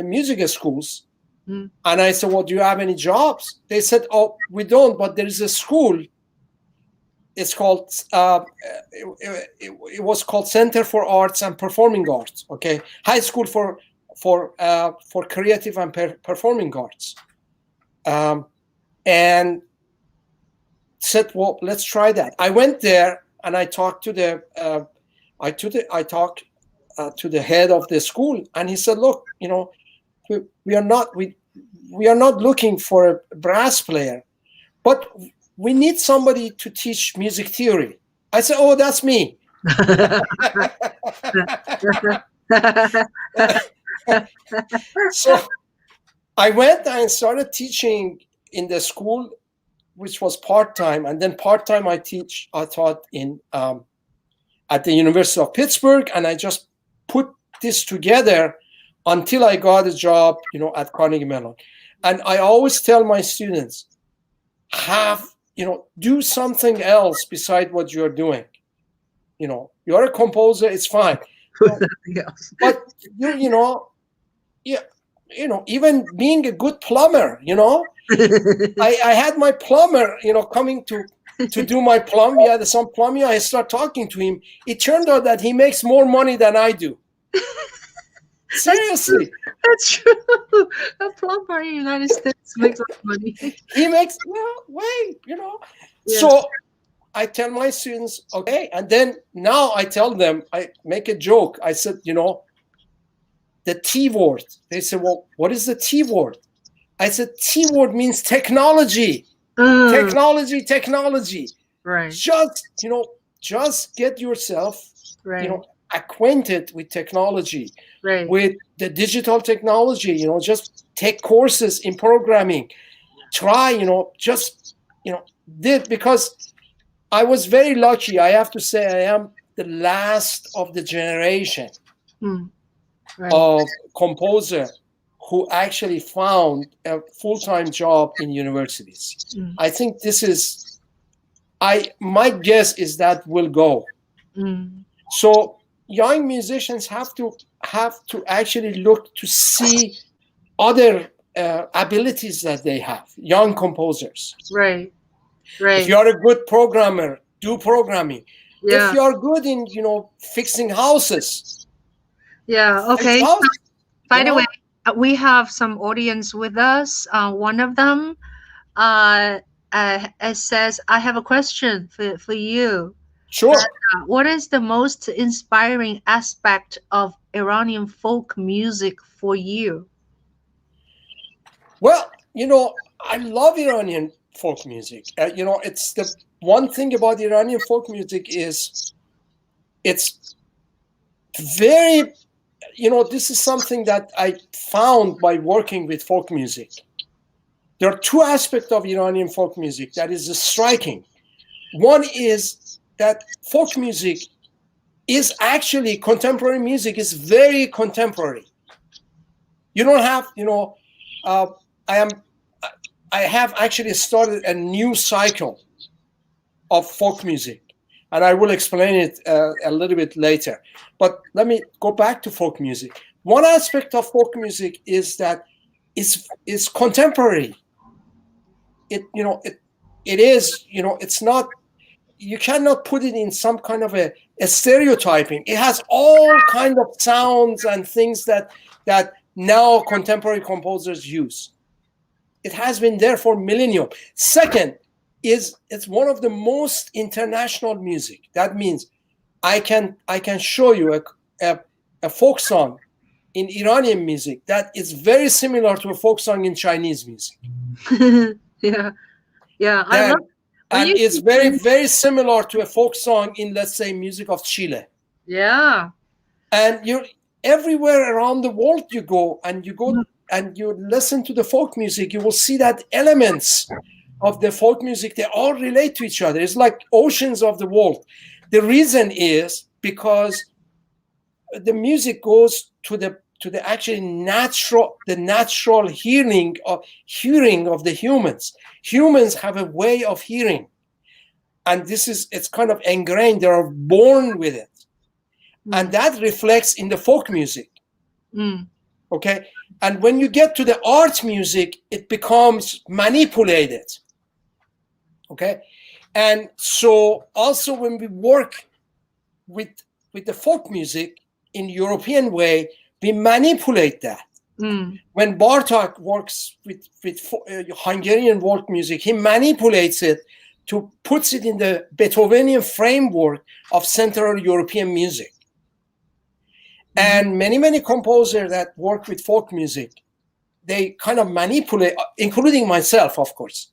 music schools, and I said, well, do you have any jobs? They said, oh, we don't, but there is a school. It's called, it was called Center for Arts and Performing Arts. Okay. High school for creative and performing arts. And said, well, let's try that. I went there and I talked to the head of the school, and he said, look, we are not looking for a brass player, but we need somebody to teach music theory. I said, oh, that's me. So I went and started teaching in the school which was part-time, and then part-time I taught in at the University of Pittsburgh, and I just put this together until I got a job, at Carnegie Mellon. And I always tell my students, do something else beside what you're doing. You're a composer, it's fine. But even being a good plumber, I had my plumber, coming to do my plumbing. We had some plumbing. I start talking to him. It turned out that he makes more money than I do. Seriously. That's true. A plumber in the United States makes a lot of money. He makes, So I tell my students, okay. And then now I tell them, I make a joke. I said, the T word. They said, well, what is the T word? I said, T word means technology. Technology. Right. Just get yourself, acquainted with technology, with the digital technology, just take courses in programming, try, because I was very lucky. I have to say I am the last of the generation of composer who actually found a full-time job in universities. I think this is, my guess is that will go. So young musicians have to actually look to see other abilities that they have, young composers. Right. If you're a good programmer, do programming. If you're good in, fixing houses. Yeah, okay. By the way, we have some audience with us. One of them it says, I have a question for you. Sure. What is the most inspiring aspect of Iranian folk music for you? Well, I love Iranian folk music. It's the one thing about Iranian folk music is it's very, this is something that I found by working with folk music. There are two aspects of Iranian folk music that is striking. One is that folk music is actually, contemporary music is very contemporary. You don't have, I have actually started a new cycle of folk music, and I will explain it a little bit later. But let me go back to folk music. One aspect of folk music is that it's contemporary. It is, it's not, you cannot put it in some kind of a stereotyping. It has all kind of sounds and things that now contemporary composers use. It has been there for millennium. Second is it's one of the most international music. That means I can show you a folk song in Iranian music that is very similar to a folk song in Chinese music. Yeah. And it's very, very similar to a folk song in, let's say, music of Chile. Yeah. And you're everywhere around the world you go and you listen to the folk music, you will see that elements of the folk music, they all relate to each other. It's like oceans of the world. The reason is because the music goes to the actually natural hearing of the humans. Humans have a way of hearing, and it's kind of ingrained. They are born with it, and that reflects in the folk music. Okay, and when you get to the art music, it becomes manipulated. Okay, and so also when we work with the folk music in European way, we manipulate that. When Bartók works with Hungarian folk music, he manipulates it to puts it in the Beethovenian framework of Central European music. And many composers that work with folk music, they kind of manipulate, including myself, of course.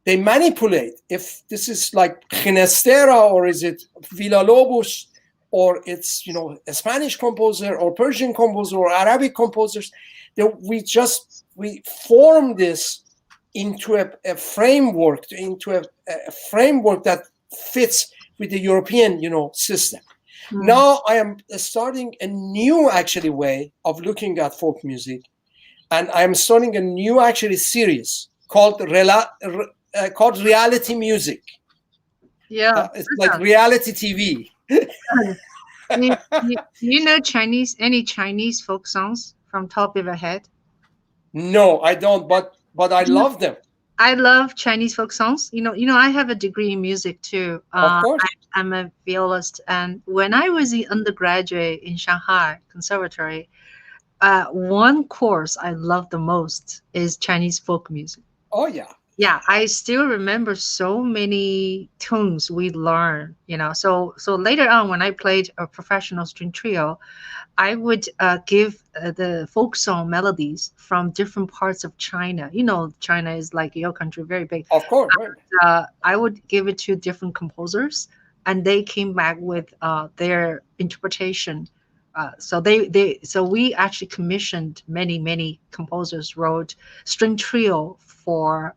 They manipulate if this is like Ginestera or is it Villa-Lobos, or it's a Spanish composer or Persian composer or Arabic composers. We form this into a framework, into a framework that fits with the European, system. Now I am starting a new actually way of looking at folk music, and I am starting a new actually series called reality music. Yeah, it's like reality TV. You know any Chinese folk songs from top of your head? No, I don't, but I love them. I love Chinese folk songs. I have a degree in music too. Of course. I'm a violist, and when I was an undergraduate in Shanghai Conservatory, one course I love the most is Chinese folk music. Oh yeah. Yeah, I still remember so many tunes we learned. So later on when I played a professional string trio, I would give the folk song melodies from different parts of China. China is like your country, very big. Of course. I would give it to different composers, and they came back with their interpretation. So we actually commissioned many composers wrote string trio for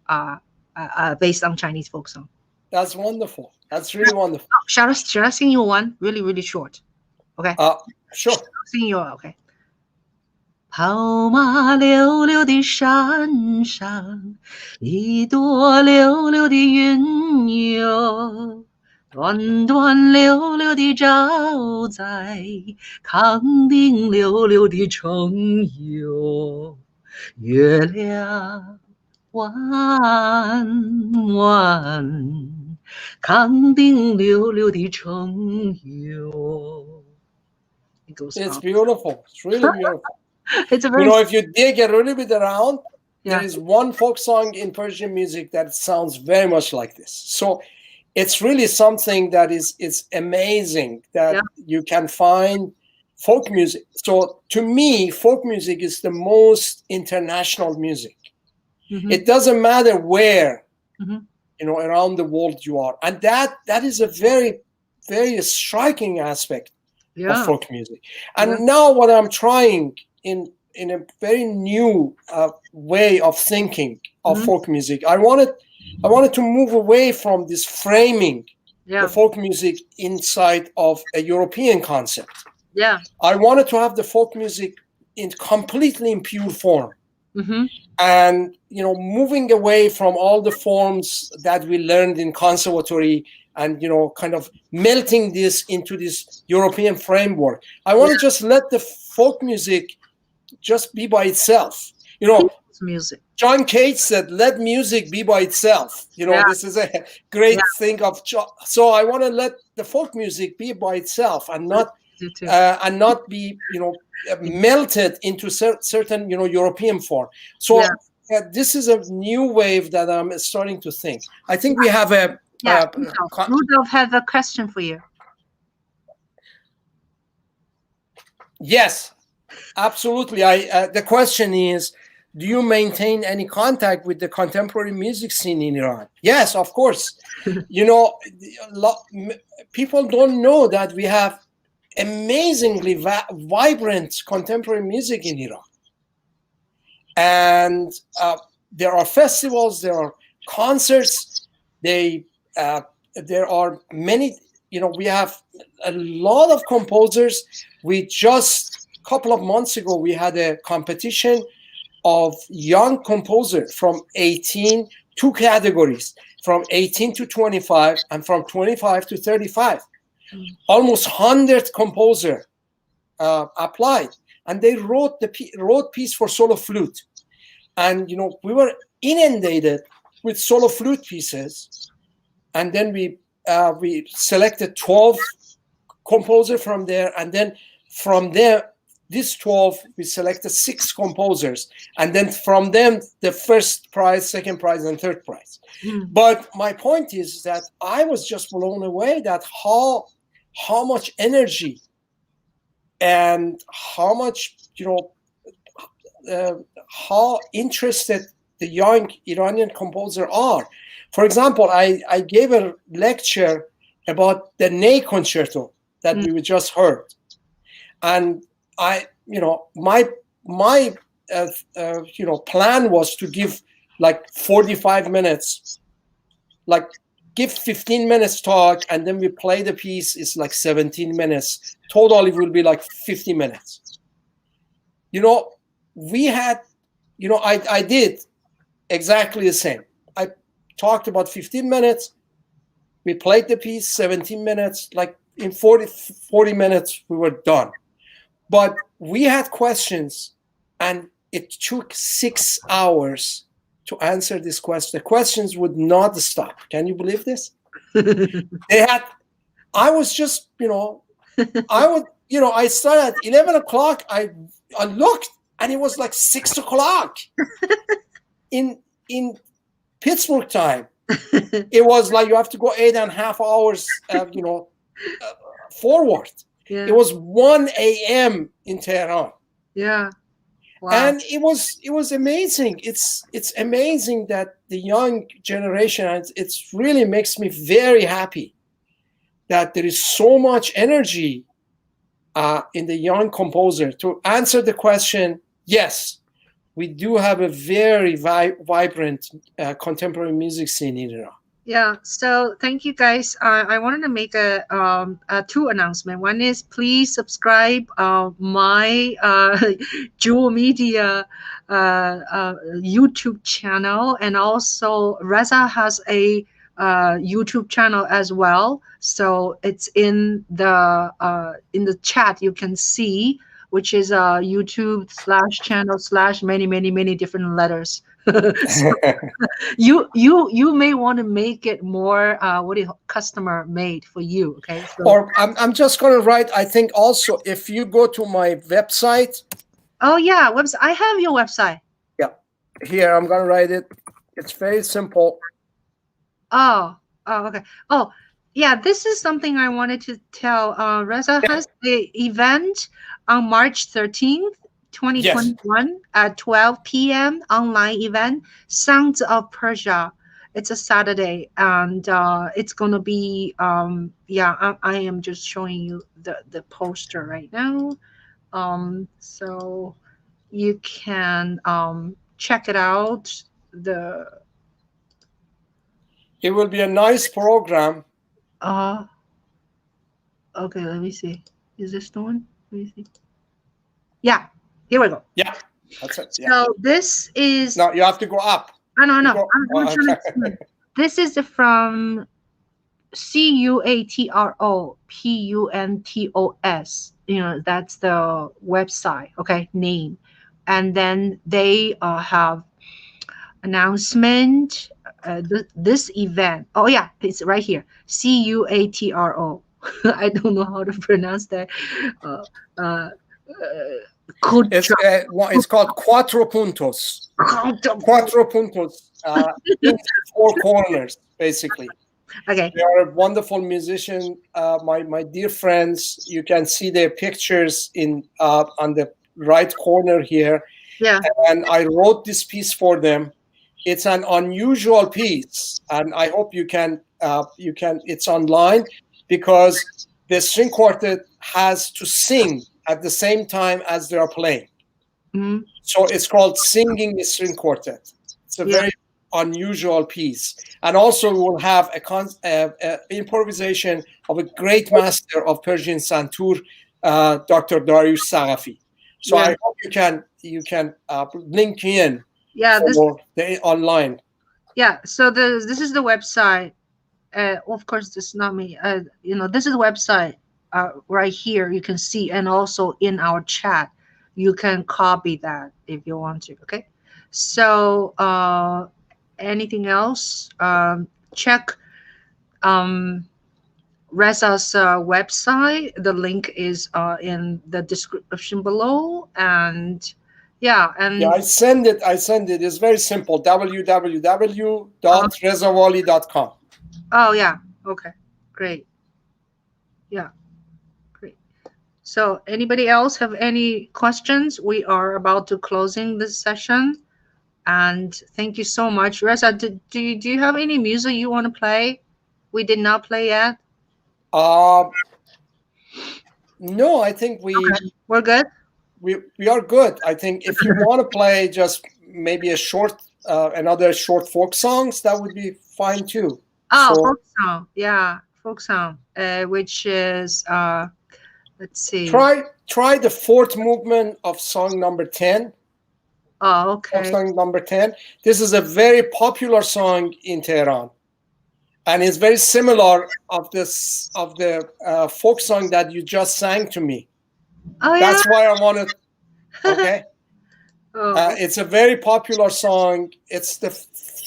based on Chinese folk song. That's wonderful. That's really wonderful. Shall I sing you one really short? Okay. Sure. Sing you okay. 跑马溜溜的山上，一朵溜溜的云哟，端端溜溜地照在康定溜溜的城哟，月亮弯弯，康定溜溜的城哟。It's beautiful. It's really beautiful. It's a very if you dig a little bit around, there is one folk song in Persian music that sounds very much like this. So it's really something that it's amazing that you can find folk music. So to me, folk music is the most international music. It doesn't matter where, around the world you are. And that is a very, very striking aspect of folk music. And now what I'm trying in a very new way of thinking of folk music, I wanted to move away from this framing the folk music inside of a European concept. I wanted to have the folk music completely in pure form. And moving away from all the forms that we learned in Conservatory, and kind of melting this into this European framework. I want to just let the folk music just be by itself. Music. John Cage said, "Let music be by itself." This is a great thing of. So I want to let the folk music be by itself and not be melted into certain European form. So this is a new wave that I'm starting to think. I think we have a. Rudolph has a question for you. Yes, absolutely. The question is, do you maintain any contact with the contemporary music scene in Iran? Yes, of course. People don't know that we have amazingly vibrant contemporary music in Iran. And there are festivals, there are concerts, there are many, we have a lot of composers. We just a couple of months ago, we had a competition of young composers from 18, two categories, from 18 to 25 and from 25 to 35. Almost 100 composers applied, and they wrote piece for solo flute. And, we were inundated with solo flute pieces. And then we selected 12 composers from there. And then from there, these 12, we selected 6 composers. And then from them, the first prize, second prize, and third prize. But my point is that I was just blown away that how much energy and how much, how interested the young Iranian composers are. For example, I gave a lecture about the Ney concerto that we just heard, and my plan was to give like 45 minutes, like give 15 minutes talk, and then we play the piece. It's like 17 minutes. Total, it will be like 50 minutes. We had, I did exactly the same. I talked about 15 minutes. We played the piece 17 minutes, like in 40 minutes, we were done. But we had questions, and it took 6 hours to answer this question. The questions would not stop. Can you believe this? I was just, I started at 11 o'clock. I looked, and it was like 6 o'clock in Pittsburgh time. It was like you have to go 8.5 hours, forward. Yeah. It was 1 a.m. in Tehran. Yeah. Wow. And it was amazing. It's amazing that the young generation, it really makes me very happy that there is so much energy in the young composer to answer the question. Yes, we do have a very vibrant contemporary music scene in Iran. Yeah, so thank you guys. I wanted to make a two announcement. One is please subscribe my Juhl Media YouTube channel, and also Reza has a YouTube channel as well. So it's in the chat you can see, which is YouTube/channel/many different letters. So you may want to make it more customer made for you. Okay. So, or I'm just going to write. I think also if you go to my website. Oh yeah, website. I have your website. Yeah, here I'm going to write it. It's very simple. Oh, okay. Oh, yeah. This is something I wanted to tell. Reza has the event on March 13th. 2021 yes. At 12 p.m. online event, Sounds of Persia. It's a Saturday, and it's gonna be I am just showing you the poster right now, so you can check it out. It will be a nice program. Okay, let me see. Is this the one? Let me see. Yeah. Here we go. Yeah, that's it. Yeah. So this is. No, you have to go up. No. I'm trying to explain. This is from CUATROPUNTOS. That's the website. Okay, name, and then they have announcement. This event. Oh yeah, it's right here. CUATRO. I don't know how to pronounce that. It's called Cuatro Puntos. Cuatro Puntos. 4 corners, basically. Okay. They are a wonderful musician. My dear friends, you can see their pictures on the right corner here. Yeah. And I wrote this piece for them. It's an unusual piece, and I hope you can. It's online because the string quartet has to sing at the same time as they are playing. Mm-hmm. So it's called Singing the String Quartet. It's a very unusual piece. And also we'll have a improvisation of a great master of Persian Santur, Dr. Dariush Sagafi. So I hope you can link in the online. Yeah, so this is the website. Of course, this is not me. This is the website. Right here you can see, and also in our chat you can copy that if you want to. Okay, so anything else, check Reza's website. The link is in the description below, and I send it. It's very simple. www.rezavali.com. Oh yeah, okay, great. Yeah. So anybody else have any questions? We are about to closing this session, and thank you so much. Reza, do you have any music you want to play? We did not play yet. No, I think we're good. We are good. I think if you want to play just maybe a short another short folk songs, that would be fine too. Oh, So, folk song. Yeah, folk song. Which is let's see. Try the fourth movement of song number 10. Oh, okay. Song number 10. This is a very popular song in Tehran, and it's very similar of the folk song that you just sang to me. Oh, yeah. That's why I wanted. Okay. Oh. It's a very popular song. It's the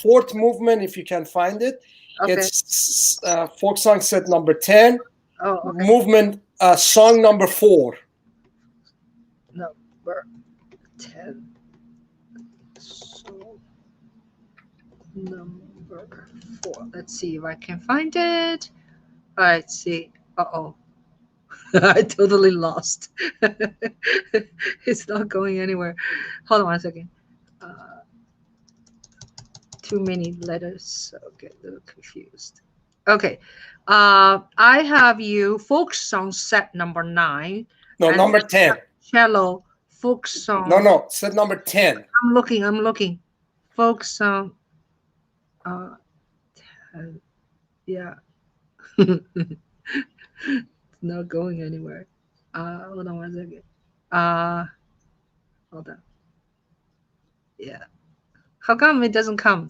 fourth movement, if you can find it. Okay. It's folk song set number 10. Oh, okay. Movement song number 4. Number 10. So number 4. Let's see if I can find it. All right, see. Uh-oh. I totally lost. It's not going anywhere. Hold on one second. Too many letters, so I get a little confused. Okay. I have you folk song set number 9. No, number 10. Cello folk song. No, set number 10. I'm looking. Folk song. 10. Yeah. Not going anywhere. Hold on one second. Hold on. Yeah. How come it doesn't come?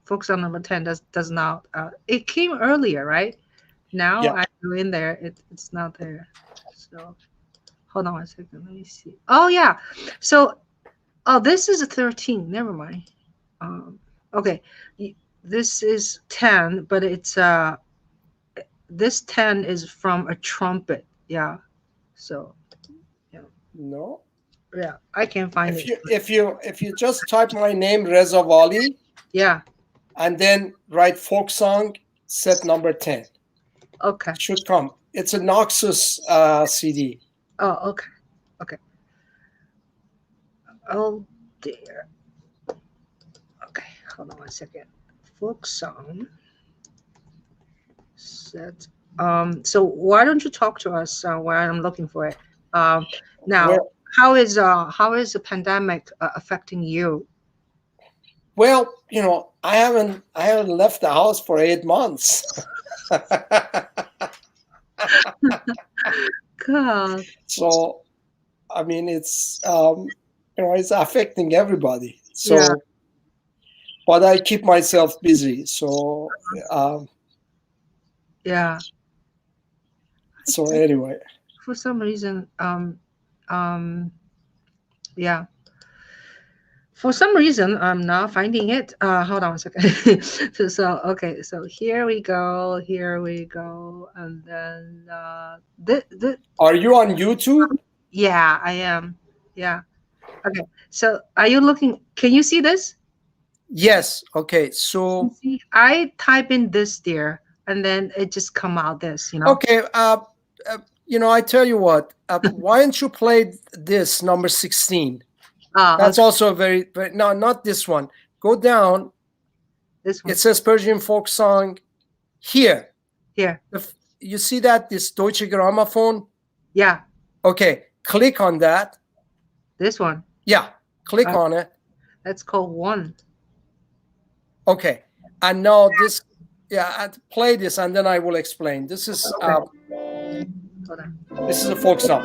Folk song number 10 does not. It came earlier, right? Now Yeah. I go in there. It's not there. So hold on one second. Let me see. Oh yeah. So this is a 13. Never mind. Okay. This is 10, but it's this 10 is from a trumpet. Yeah. So yeah. No. Yeah, I can find it. If you just type my name, Reza Vali. Yeah. And then write folk song set number 10. Okay. It should come. It's a Noxus CD. Oh, okay. Okay. Oh dear. Okay, hold on one second. Folk song set. So why don't you talk to us while I'm looking for it? Now, Well, how is the pandemic affecting you? Well, I haven't left the house for 8 months. God. So, I mean, it's it's affecting everybody. So, Yeah. But I keep myself busy. So, Yeah. So anyway, For some reason, yeah. For some reason, I'm not finding it. Hold on a second. so okay, so here we go, and then are you on YouTube? Yeah, I am. Yeah. Okay. So are you looking? Can you see this? Yes. Okay. So see, I type in this there, and then it just come out this. Okay. I tell you what. Why don't you play this number 16? That's okay. also very, very, no, not this one. Go down. This one. It says Persian folk song here. Here. You see that, this Deutsche Grammophon? Yeah. Okay. Click on that. This one. Yeah. Click on it. That's called 1. Okay. And now this, play this and then I will explain. This is, Hold on. This is a folk song.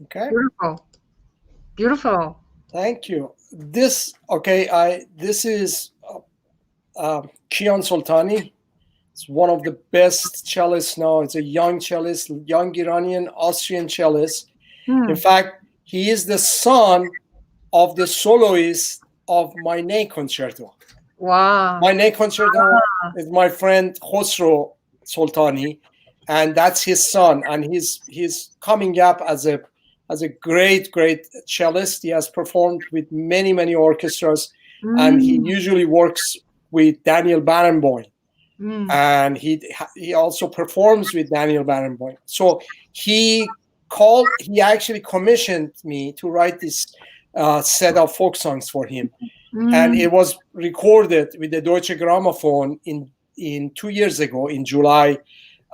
Okay. Beautiful. Beautiful. Thank you. This is Kian Soltani. It's one of the best cellists now. It's a young cellist, young Iranian Austrian cellist. In fact, he is the son of the soloist of my Ney concerto. Wow. My Ney concerto is my friend Khosrow Soltani, and that's his son. And he's coming up as a great cellist. He has performed with many orchestras, and he usually works with Daniel Barenboim. And he also performs with Daniel Barenboim. So he actually commissioned me to write this set of folk songs for him. And it was recorded with the Deutsche Grammophon in 2 years ago in July.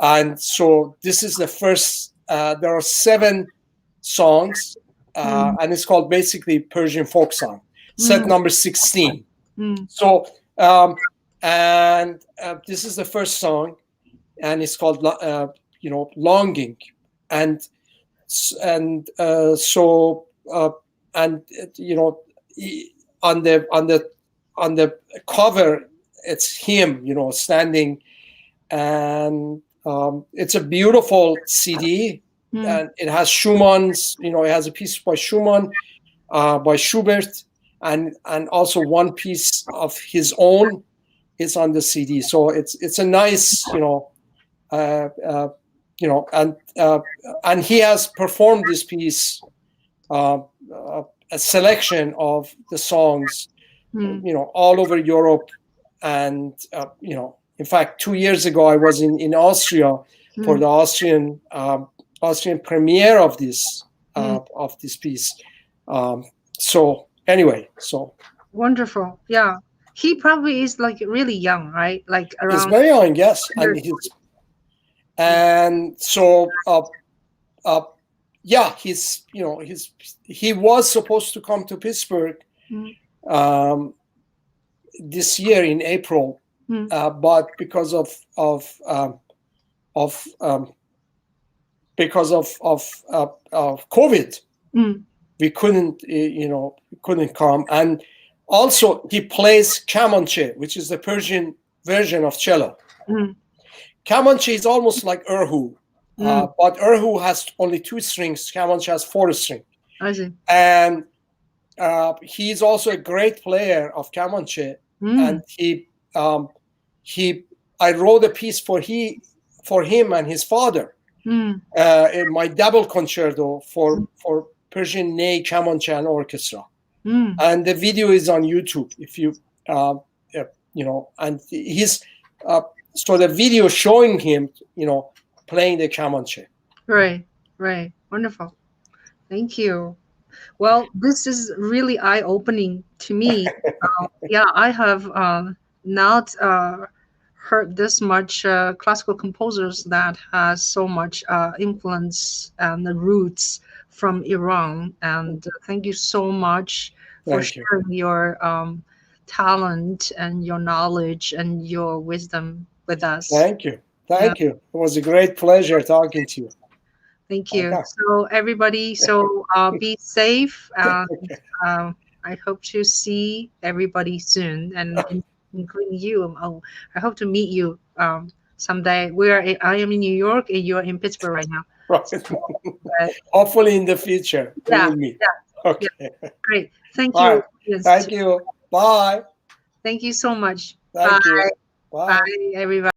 And so this is the first, there are 7 songs, and it's called basically Persian folk song, set number 16. So, this is the first song, and it's called, Longing. On the cover, it's him, standing, and it's a beautiful CD, and it has Schumann's, it has a piece by Schumann, by Schubert, and also one piece of his own is on the CD. So it's a nice, and he has performed this piece, a selection of the songs, all over Europe. And, in fact, 2 years ago, I was in Austria for the Austrian premiere of this piece. So anyway, wonderful. Yeah. He probably is like really young, right? Like around. He's very young, yes. He was supposed to come to Pittsburgh this year in April, but because of COVID, we couldn't come. And also he plays kamanche, which is the Persian version of cello. Kamanche is almost like erhu. But erhu has only 2 strings. Kamanche has 4 strings. I see. And he's also a great player of kamanche. And I wrote a piece for him and his father. In my double concerto for Persian Ney, kamanche, and orchestra. And the video is on YouTube. If you and he's so the video showing him, playing the kamanche. Right. Wonderful. Thank you. Well, this is really eye-opening to me. I have not heard this much classical composers that has so much influence and the roots from Iran. And thank you so much for sharing your talent and your knowledge and your wisdom with us. Thank you. It was a great pleasure talking to you. Thank you. Okay. So everybody, be safe, and I hope to see everybody soon, and including you. I hope to meet you someday. I am in New York, and you are in Pittsburgh right now. Right. Hopefully in the future. Yeah. Okay. Yeah. Great. Thank you. Yes. Thank you. Bye. Thank you so much. Thank you. Bye. Bye, everybody.